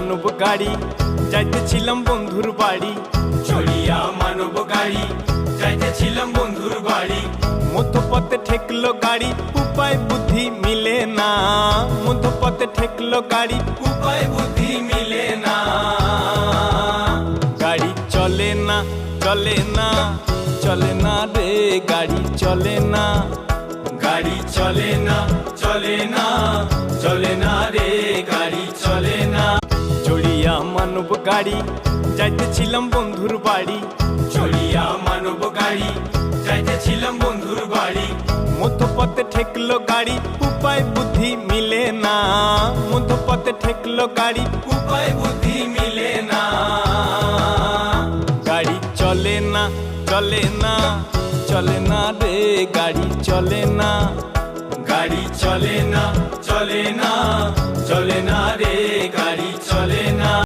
মানব গাড়ি যাইতেছিলাম বন্ধুর বাড়ি। চড়িয়া মানব গাড়ি যাইতেছিলাম বন্ধুর বাড়ি। মধ্যপথে ঠেকলো গাড়ি, উপায় বুদ্ধি মিলে না। মধ্যপথে ঠেকলো গাড়ি, উপায় বুদ্ধি মিলে না। গাড়ি চলে না চলে না চলে না রে, গাড়ি চলে না। গাড়ি চলে না চলে না চলে না রে, গাড়ি চলে না। চড়িয়া মানব গাড়ি যাইতেছিলাম বন্ধুর বাড়ি। চড়িয়া মানব গাড়ি যাইতেছিলাম বন্ধুর বাড়ি। মধ্যপথে ঠেকলো গাড়ি, উপায় বুদ্ধি মিলে না। মধ্যপথে ঠেকলো গাড়ি, উপায় বুদ্ধি মিলে না। গাড়ি চলে না চলে না চলে না রে, গাড়ি চলে না। গাড়ি চলে না চলে না চলে না রে,